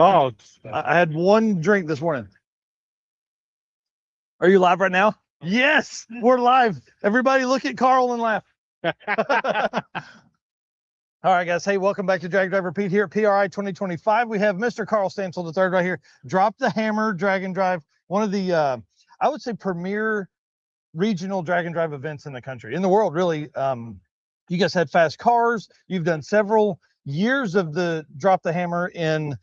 Oh, I had one drink this morning. Are you live right now? Yes, we're live. Everybody look at Carl and laugh. All right, guys. Hey, welcome back to Drag Driver Pete here at PRI 2025. We have Mr. Carl Stansel III right here. Drop the Hammer Drag and Drive, one of the, I would say, premier regional drag and drive events in the country, in the world, really. You guys had fast cars. You've done several years of the Drop the Hammer in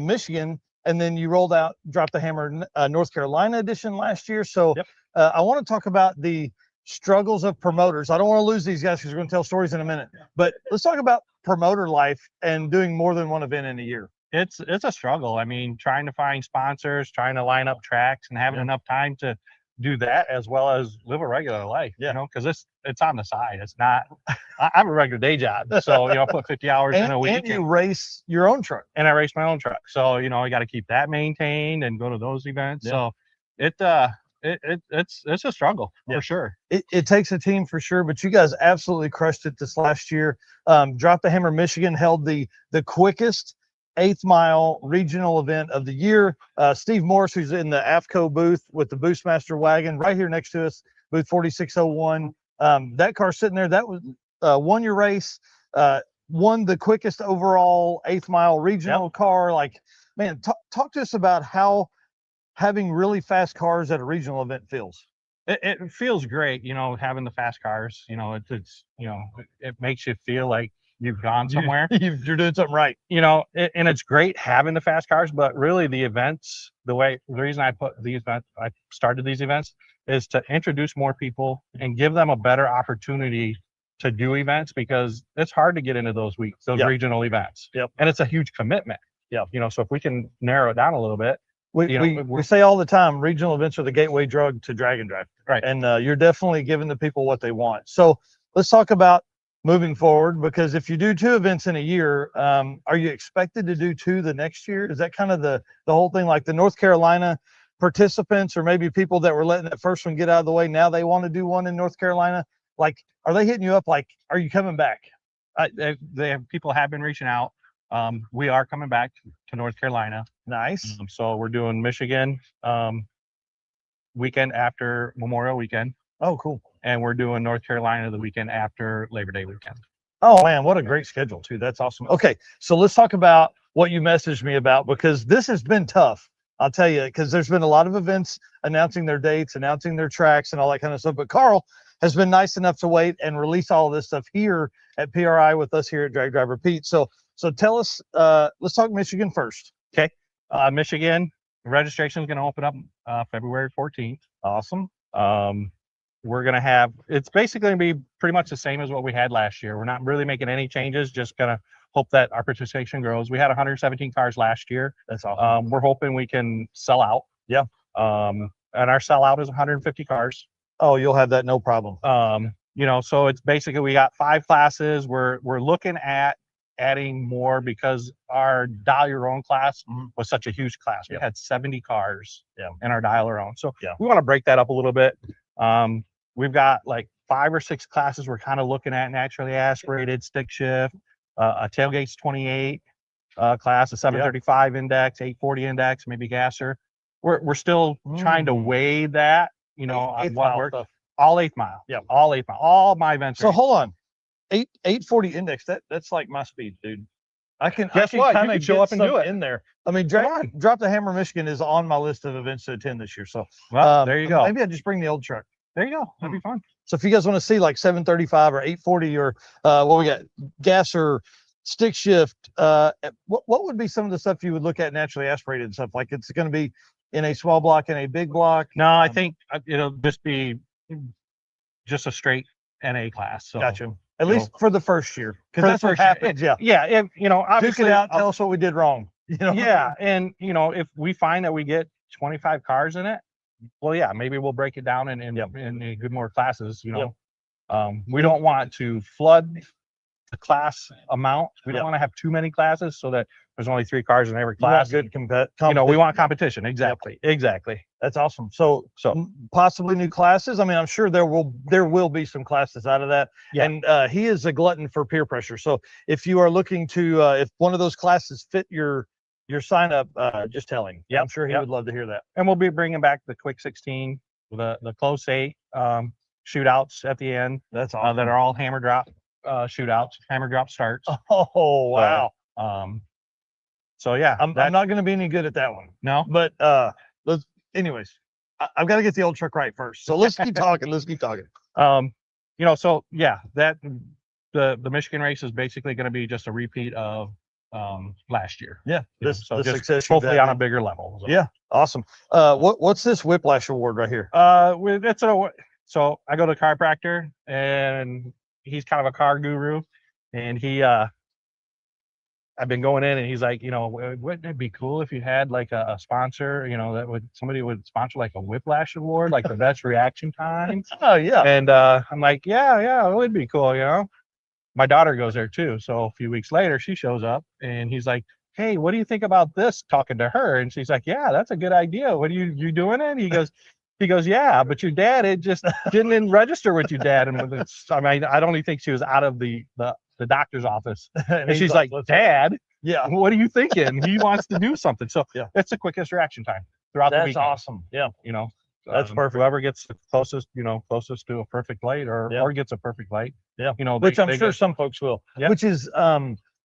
Michigan, and then you rolled out Drop the Hammer North Carolina edition last year. So I want to talk about the struggles of promoters. I don't want to lose these guys because we're going to tell stories in a minute, but let's talk about promoter life and doing more than one event in a year. it's a struggle. I mean, trying to find sponsors, trying to line up tracks, and having enough time to do that as well as live a regular life. You know, because it's on the side. It's not. I have a regular day job, so I put 50 hours in a week. And you race your own truck. And I race my own truck, so I got to keep that maintained and go to those events. So it's a struggle for sure. It takes a team for sure, but you guys absolutely crushed it this last year. Drop the Hammer Michigan held the quickest 8th mile regional event of the year. Steve Morris, who's in the AFCO booth with the Boostmaster wagon right here next to us, booth 4601. That car sitting there, that was won your race, won the quickest overall 8th mile regional car. Like, man, talk to us about how having really fast cars at a regional event feels. It feels great, having the fast cars. It makes you feel like you've gone somewhere. You're doing something right. And it's great having the fast cars, but really the events, the reason I started these events is to introduce more people and give them a better opportunity to do events, because it's hard to get into those regional events. And it's a huge commitment. So if we can narrow it down a little bit. We say all the time, regional events are the gateway drug to drag and drive. Right. And you're definitely giving the people what they want. So let's talk about moving forward, because if you do 2 events in a year, are you expected to do 2 the next year? Is that kind of the whole thing? Like the North Carolina participants, or maybe people that were letting that first one get out of the way, now they want to do one in North Carolina? Like, are they hitting you up like, are you coming back? People have been reaching out. We are coming back to North Carolina. Nice. So we're doing Michigan weekend after Memorial Weekend. Oh, cool. And we're doing North Carolina the weekend after Labor Day weekend. Oh, man, what a great schedule, too. That's awesome. Okay, so let's talk about what you messaged me about, because this has been tough. I'll tell you, because there's been a lot of events announcing their dates, announcing their tracks, and all that kind of stuff. But Carl has been nice enough to wait and release all of this stuff here at PRI with us here at Drag Driver Pete. So tell us, let's talk Michigan first. Okay. Michigan registration is going to open up February 14th. Awesome. We're going to have, it's basically going to be pretty much the same as what we had last year. We're not really making any changes, just going to hope that our participation grows. We had 117 cars last year. That's awesome. We're hoping we can sell out. Yeah. And our sellout is 150 cars. Oh, you'll have that, no problem. So it's basically, we got 5 classes. We're looking at adding more, because our dial your own class was such a huge class. We had 70 cars in our dial your own. So we want to break that up a little bit. We've got like 5 or 6 classes we're kind of looking at: naturally aspirated, stick shift, a tailgates 28 class, a 735 index, 840 index, maybe gasser. We're still trying to weigh that, on what works. All 8th mile. Yeah, all 8th mile. All my events. So hold on. 840 index, that's like my speed, dude. I can kind of show up and do it in there. I mean, Drop the Hammer Michigan is on my list of events to attend this year. So there you go. Maybe I just bring the old truck. There you go. That'd be fun. So if you guys want to see like 735 or 840 or what we got, gas or stick shift, what would be some of the stuff you would look at naturally aspirated and stuff? Like, it's going to be in a small block, in a big block? No, I think it'll just be just a straight NA class. So gotcha. At least for the first year, because that's what happens. Yeah. Obviously, duke it out. Tell us what we did wrong. Yeah, and if we find that we get 25 cars in it, well, yeah, maybe we'll break it down in good more classes. We don't want to flood the class amount. We don't want to have too many classes, so that there's only 3 cars in every class. Good we want competition. Exactly. That's awesome. So possibly new classes. I mean, I'm sure there will be some classes out of that. Yeah. And he is a glutton for peer pressure. So if you are looking to if one of those classes fit your your sign up, just tell him. Yep, I'm sure he yep. would love to hear that. And we'll be bringing back the quick 16, the close 8 shootouts at the end. That's awesome. That are all hammer drop shootouts, hammer drop starts. Oh wow. So yeah, I'm not going to be any good at that one. No, but let's. Anyways, I've got to get the old truck right first. So let's keep talking. Let's keep talking. You know, so yeah, that the Michigan race is basically going to be just a repeat of last year. Yeah, So the just success. hopefully on a bigger level. So. Yeah, awesome. What's this Whiplash Award right here? So I go to a chiropractor, and he's kind of a car guru, and I've been going in, and he's like, you know, wouldn't it be cool if you had like a sponsor, you know, somebody would sponsor like a Whiplash Award, like the best reaction time. Oh yeah. And I'm like, yeah, it would be cool, you know. My daughter goes there too. So a few weeks later, she shows up, and he's like, hey, what do you think about this? Talking to her, and she's like, yeah, that's a good idea. What are you doing it? He goes, yeah, but your dad, it just didn't register with your dad. And I mean, I don't even think she was out of the doctor's office. And she's like, Dad, yeah, what are you thinking? He wants to do something. So yeah, it's the quickest reaction time throughout the weekend. That's awesome. Yeah, you know, that's perfect. Whoever gets the closest to a perfect light or gets a perfect light. Yeah, you know, which I'm sure some folks will. Yeah. Which is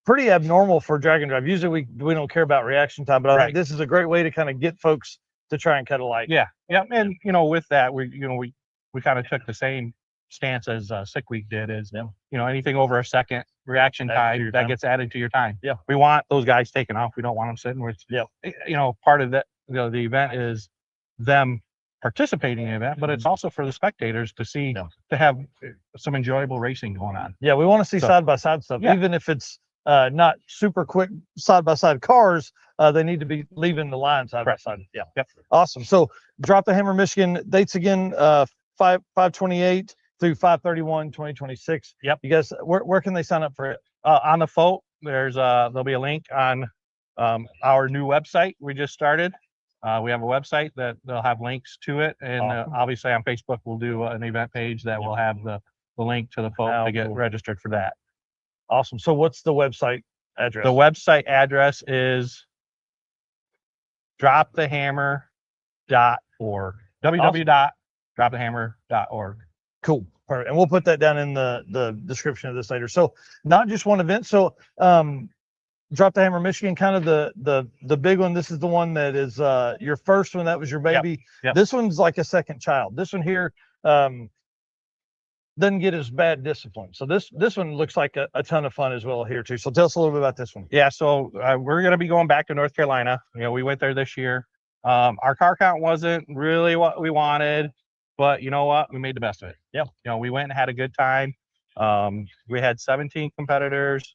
pretty abnormal for drag and drive. Usually we don't care about reaction time, but I think this is a great way to kind of get folks to try and cut a light. Yeah, and you know, with that, we kind of took the same stance as Sick Week did. Is you know, anything over a second reaction time that gets added to your time. Yeah, we want those guys taken off. We don't want them sitting. With you know, part of that, you know, the event is them participating in the event, but it's also for the spectators to see to have some enjoyable racing going on. Yeah, we want to see side by side stuff, even if it's not super quick side by side cars. They need to be leaving the line side by side. Yeah. Yep. Awesome. So Drop the Hammer Michigan dates again, 5/28 through 5/31/2026. Yep. You guys, where can they sign up for it? On the FOAT, there'll be a link on our new website we just started. We have a website that they'll have links to it, and obviously on Facebook we'll do an event page that will have the link to the FOAT to get registered for that. Awesome. So what's the website address? The website address is dropthehammer.org. www.dropthehammer.org. Cool. Perfect. And we'll put that down in the description of this later. So not just one event. So Drop the Hammer Michigan, kind of the big one. This is the one that is your first one. That was your baby. Yep. This one's like a second child. This one here doesn't get as bad discipline. So this one looks like a ton of fun as well here too. So tell us a little bit about this one. Yeah, so we're going to be going back to North Carolina. You know, we went there this year. Our car count wasn't really what we wanted, but you know what? We made the best of it. Yeah. You know, we went and had a good time. We had 17 competitors.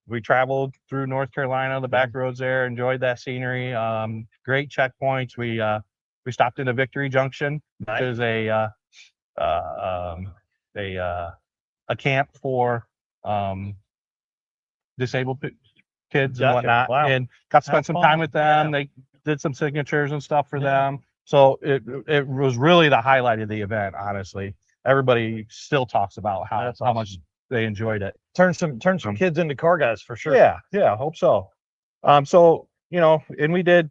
We traveled through North Carolina, the back roads there, enjoyed that scenery. Great checkpoints. We stopped into Victory Junction, which is a camp for disabled kids and whatnot, and got to spend some time with them. They did some signatures and stuff for them. So it was really the highlight of the event. Honestly, everybody still talks about how much they enjoyed it. Turn some kids into car guys for sure. Yeah, I hope so. So you know, and we did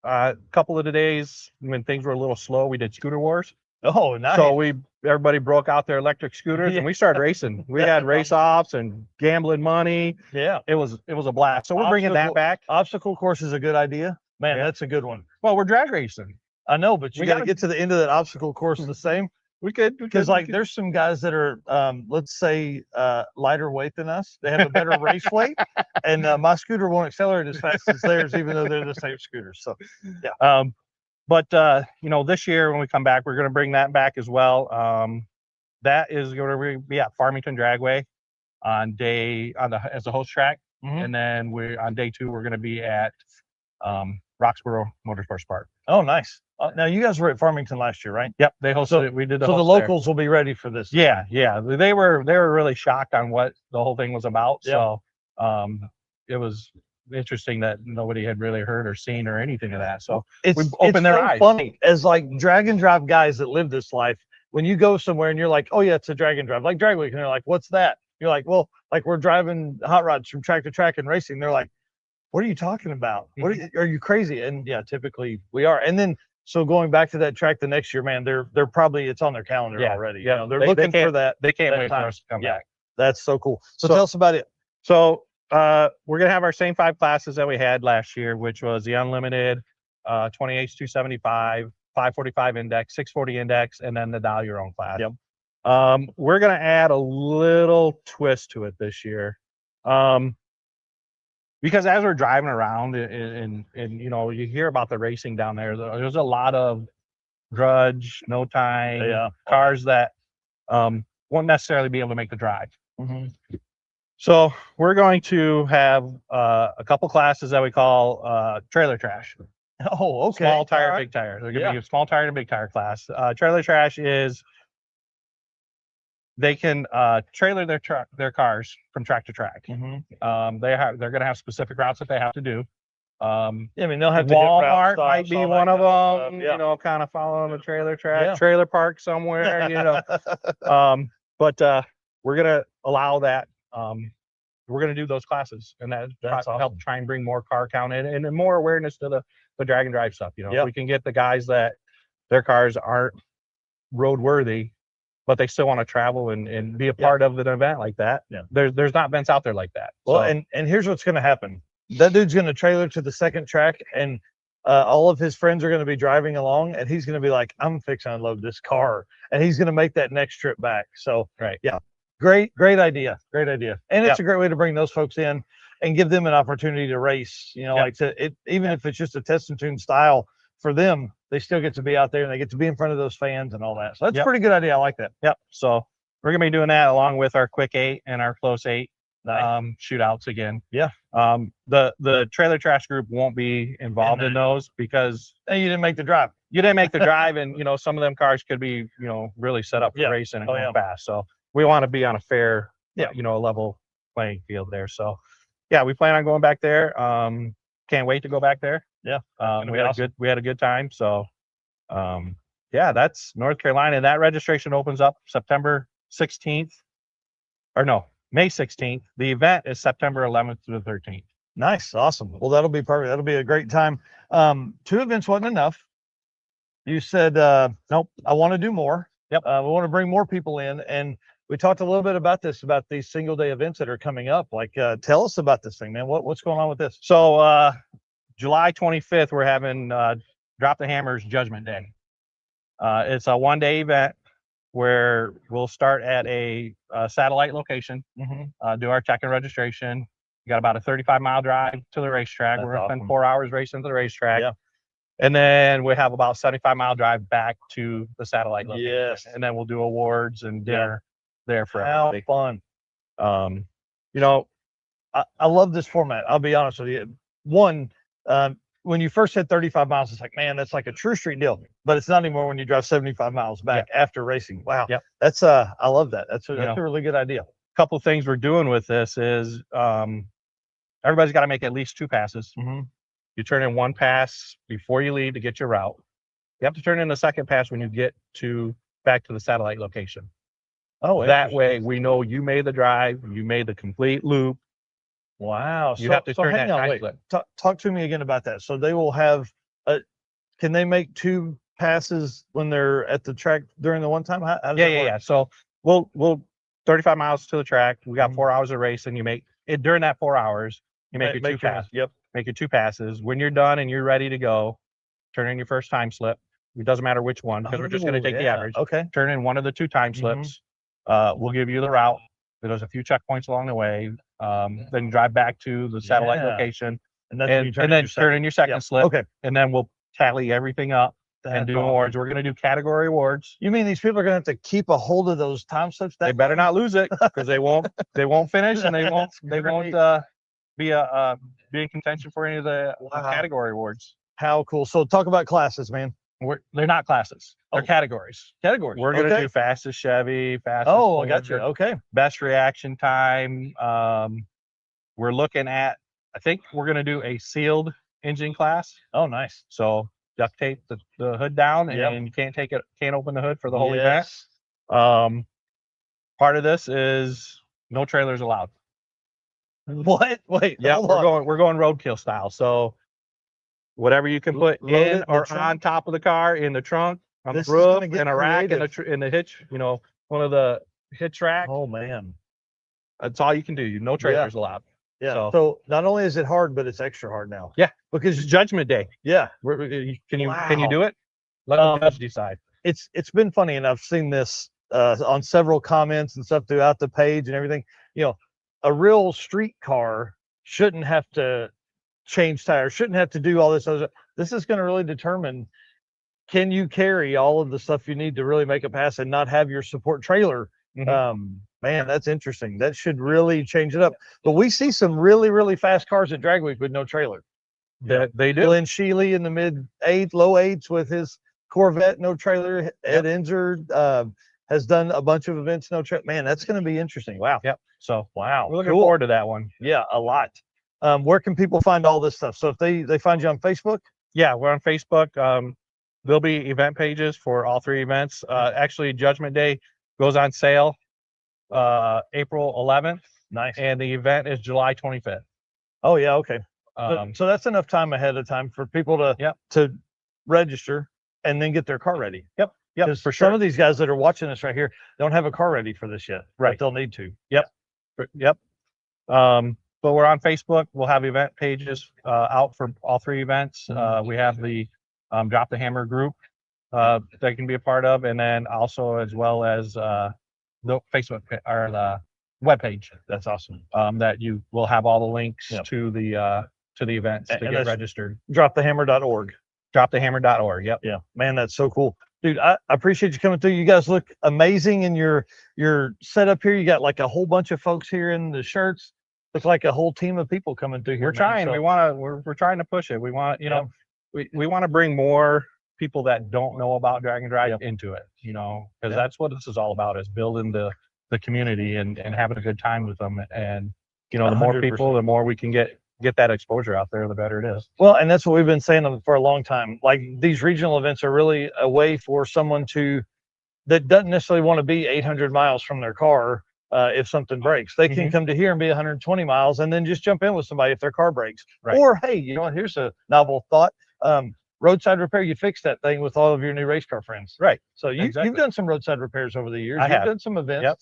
a couple of the days when things were a little slow, we did scooter wars. Oh, nice. So everybody broke out their electric scooters and we started racing. We had race offs and gambling money. Yeah, it was a blast. So we're bringing that back. Obstacle course is a good idea, man. That's a good one. Well, we're drag racing. I know, but you got to get to the end of that obstacle course the same. We could, because like there's some guys that are let's say lighter weight than us. They have a better race weight, and my scooter won't accelerate as fast as theirs, even though they're the same scooters. So yeah. But you know, this year when we come back, we're going to bring that back as well. That is going to be at Farmington Dragway as the host track, and then on day 2 we're going to be at Roxborough Motorsports Park. Oh, nice. Now you guys were at Farmington last year, right? Yep, they hosted it. We did so the locals will be ready for this. Yeah. They were really shocked on what the whole thing was about. Yep. So it was interesting that nobody had really heard or seen or anything of that. So we opened their eyes. Funny as like drag and drive guys that live this life. When you go somewhere and you're like, oh yeah, it's a drag and drive, like Drag Week, and they're like, what's that? You're like, well, like we're driving hot rods from track to track and racing. They're like, what are you talking about? What are you crazy? And yeah, typically we are. And then so going back to that track the next year, man, they're probably it's on their calendar already. Yeah, You know, they're looking for that. They can't that wait time. for us to come Yeah. back. That's so cool. So tell us about it. So we're gonna have our same 5 classes that we had last year, which was the unlimited, 20H 275, 545 index, 640 index, and then the dial your own class. Yep. We're gonna add a little twist to it this year. Because as we're driving around and you know, you hear about the racing down there, there's a lot of grudge, no time, cars that won't necessarily be able to make the drive. So we're going to have a couple classes that we call trailer trash. Oh, okay. Small tire, big tire. They're going to be a small tire and a big tire class. Trailer trash is they can trailer their cars from track to track. They're going to have specific routes that they have to do. I mean, they'll have Walmart to might be one of them. You know, kind of following the trailer track, trailer park somewhere. You know, but we're going to allow that. We're going to do those classes, and that's awesome. Help try and bring more car count in and more awareness to the drag and drive stuff. You know, if we can get the guys that their cars aren't roadworthy, but they still want to travel and be a part of an event like that. There's not events out there like that. Well, and here's what's going to happen. That dude's going to trailer to the second track, and all of his friends are going to be driving along, and he's going to be like, I'm fixing to unload this car, and he's going to make that next trip back. So great idea. And it's a great way to bring those folks in and give them an opportunity to race, you know, like even if it's just a test and tune style for them, they still get to be out there and they get to be in front of those fans and all that. So that's a pretty good idea. I like that. So we're gonna be doing that along with our quick 8 and our close 8 shootouts again. The trailer trash group won't be involved in those because you didn't make the drive. And you know, some of them cars could be, you know, really set up for racing and going fast. So we want to be on a fair, you know, level playing field there. So we plan on going back there. Can't wait to go back there. We had a good time. So that's North Carolina. That registration opens up September 16th, or no, May 16th. The event is September 11th to the 13th. Nice. Awesome. Well, that'll be perfect. That'll be a great time. 2 events wasn't enough. You said, nope, I want to do more. We want to bring more people in. And we talked a little bit about this, about these single day events that are coming up. Like, tell us about this thing, man. What's going on with this? So, July 25th, we're having Drop the Hammers Judgment Day. It's a 1-day event where we'll start at a satellite location, do our check and registration. We got about a 35-mile drive to the racetrack. We're going to spend 4 hours racing to the racetrack. And then we have about 75-mile drive back to the satellite location. And then we'll do awards and dinner there for everybody. How fun. You know, I love this format. I'll be honest with you. One, when you first said 35 miles, it's like, man, that's like a true street deal. But it's not anymore when you drive 75 miles back after racing. Wow. That's I love that. That's a really good idea. A couple of things we're doing with this is everybody's got to make at least 2 passes. You turn in 1 pass before you leave to get your route. You have to turn in the second pass when you get back to the satellite location. Oh, that way we know you made the drive, you made the complete loop. Wow. You have to turn that time slip. Talk to me again about that. So they will have can they make 2 passes when they're at the track during the one time? How does that work? So we'll 35 miles to the track. We got 4 hours of race, and you make it during that 4 hours. You make your 2 passes. Make your 2 passes. When you're done and you're ready to go, turn in your first time slip. It doesn't matter which one, because we're just going to take the average. Turn in one of the 2 time slips. We'll give you the route. There's a few checkpoints along the way. Then drive back to the satellite location, and then turn in your second slip. And then we'll tally everything up and do awards. We're going to do category awards. You mean these people are going to have to keep a hold of those time slips? They better not lose it, because they won't finish, and they won't be in contention for any of the category awards. How cool. So talk about classes, man. They're not classes. They're categories. We're going to do fastest Chevy, fastest I got you. Best reaction time. We're looking at, I think we're going to do a sealed engine class. Oh, nice. So duct tape the hood down, and you can't open the hood for the whole event. Part of this is No trailers allowed. What? Wait, Yeah, hold on. we're going roadkill style. So whatever you can put Load it in in the or trunk? on top of the car, in the trunk, on This the is roof, gonna get in a rack, creative. in the hitch. You know, one of the hitch rack. Oh man. That's all you can do. No trailers allowed. Yeah. So So not only is it hard, but it's extra hard now. yeah, Because it's Judgment Day. yeah, Can you do Wow. it? Let the judge decide. it's been funny, and I've seen this on several comments and stuff throughout the page and everything. You know, a real street car shouldn't have to change tires, shouldn't have to do all this other. This is going to really determine, can you carry all of the stuff you need to really make a pass and not have your support trailer. Man, that's interesting. That should really change it up. But we see some really, really fast cars at Drag Week with no trailer. That they do. Glenn Sheely in the low eights with his Corvette, no trailer. Ed Enzer has done a bunch of events, no trailer. Man, that's going to be interesting. Wow. Yep. So Wow. we're looking forward to that one. Yeah, a lot. Where can people find all this stuff? So if they find you on Facebook? Yeah, we're on Facebook. There'll be event pages for all 3 events. Actually, Judgment Day goes on sale April 11th. Nice. And the event is July 25th. Oh yeah, okay. Um, So that's enough time ahead of time for people to register and then get their car ready. Yep. For some of these guys that are watching this right here don't have a car ready for this yet. Right. But they'll need to. Yep. But we're on Facebook. We'll have event pages out for all 3 events. We have the Drop the Hammer group that can be a part of, and then also as well as the Facebook or the webpage. That's awesome. That you will have all the links to the events to get registered. Dropthehammer.org. Dropthehammer.org. Yep. Yeah, man, that's so cool, dude. I appreciate you coming through. You guys look amazing in your setup here. You got like a whole bunch of folks here in the shirts. Look like a whole team of people coming through here. We're trying. We're trying to push it. We want we want to bring more people that don't know about Drag and Drive into it. Because that's what this is all about: is building the community and having a good time with them. And the more 100%. people, the more we can get that exposure out there, the better it is. Well, and that's what we've been saying for a long time. Like, these regional events are really a way for someone that doesn't necessarily want to be 800 miles from their car. If something breaks, they can come to here and be 120 miles and then just jump in with somebody if their car breaks. Right. Or, hey, here's a novel thought. Roadside repair, you fix that thing with all of your new race car friends. Right. So you've done some roadside repairs over the years. I have done some events. Yep.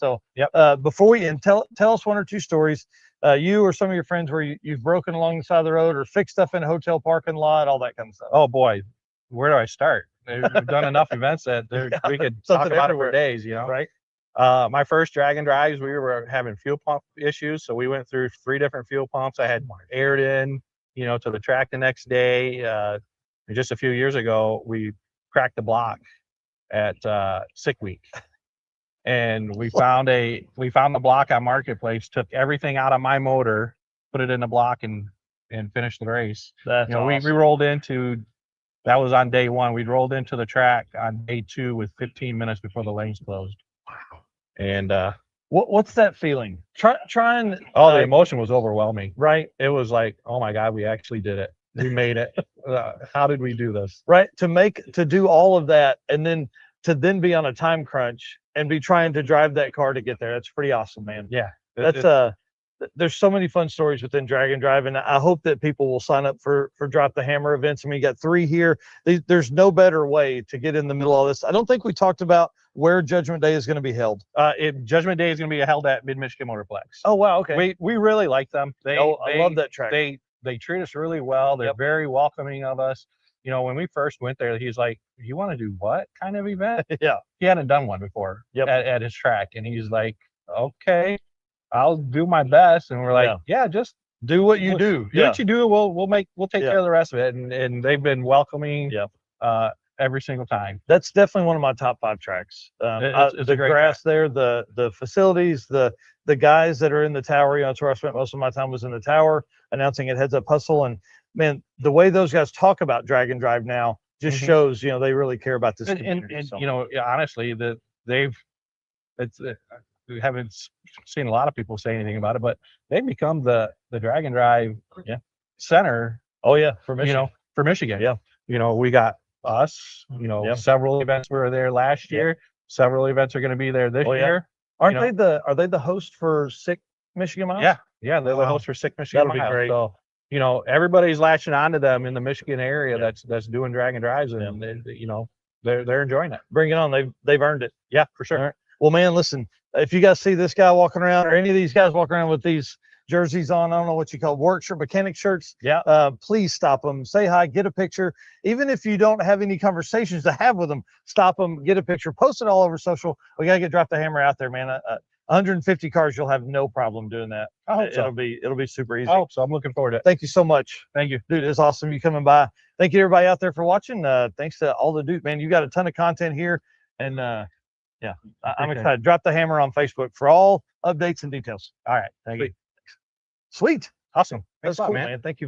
So before we end, tell us 1 or 2 stories, you or some of your friends, where you've broken along the side of the road or fixed stuff in a hotel parking lot, all that kind of stuff. Oh boy, where do I start? We've done enough events that we could talk about it for days. Right. My first Drag and Drives, we were having fuel pump issues, so we went through 3 different fuel pumps. I had aired in, to the track the next day. Just a few years ago, we cracked the block at Sick Week, and we found the block on Marketplace. Took everything out of my motor, put it in the block, and finished the race. That's awesome. We rolled into. That was on day 1. We rolled into the track on day 2 with 15 minutes before the lanes closed. Wow. And what's that feeling? Trying. The emotion was overwhelming. Right. It was like, oh my God, we actually did it. We made it. How did we do this? Right. To do all of that and then to be on a time crunch and be trying to drive that car to get there. That's pretty awesome, man. Yeah. There's so many fun stories within Drag and Drive, and I hope that people will sign up for Drop the Hammer events. I mean, you got 3 here. There's no better way to get in the middle of this. I don't think we talked about where Judgment Day is going to be held. Judgment Day is going to be held at Mid-Michigan Motorplex. Oh, wow. Okay. We really like them. I love that track. They treat us really well. They're very welcoming of us. When we first went there, he's like, "You want to do what kind of event?" Yeah. He hadn't done one before at his track. And he's like, "Okay, I'll do my best." And we're like, "Yeah, just do what you do. Do what you do. We'll take care of the rest of it." And they've been welcoming every single time. That's definitely one of my top 5 tracks. It's the grass there, the facilities, the guys that are in the tower. That's where I spent most of my time, was in the tower announcing at Heads Up Hustle. And man, the way those guys talk about Drag and Drive now just shows, they really care about this community. And honestly, we haven't seen a lot of people say anything about it, but they've become the Drag and Drive center. Oh yeah, for Michigan. For Michigan. Yeah. We got us. Several events were there last year. Several events are going to be there this year. Aren't they are they the host for Sick Michigan Miles? Yeah, yeah, they're the Wow. host for Sick Michigan That'll be Miles. great. So, you know, everybody's latching onto them in the Michigan area Yeah. that's doing drag and drives, and you know, they're enjoying it. Bring it on. They've earned it. Yeah, for sure. All right. Well, man, listen, if you guys see this guy walking around or any of these guys walking around with these jerseys on, I don't know what you call work shirt, mechanic shirts. Yeah. Please stop them, say hi, get a picture. Even if you don't have any conversations to have with them, stop them, get a picture, post it all over social. We got to get Drop the Hammer out there, man. 150 cars, you'll have no problem doing that. I hope so. It'll be super easy. I hope so. I'm looking forward to it. Thank you so much. Thank you. Dude, it's awesome you coming by. Thank you everybody out there for watching. Thanks to all the dudes, man. You got a ton of content here. And yeah, I'm excited. Drop the Hammer on Facebook for all updates and details. All right. Thank you. Sweet. Awesome. That's Thanks a lot, cool, man. man. Thank you.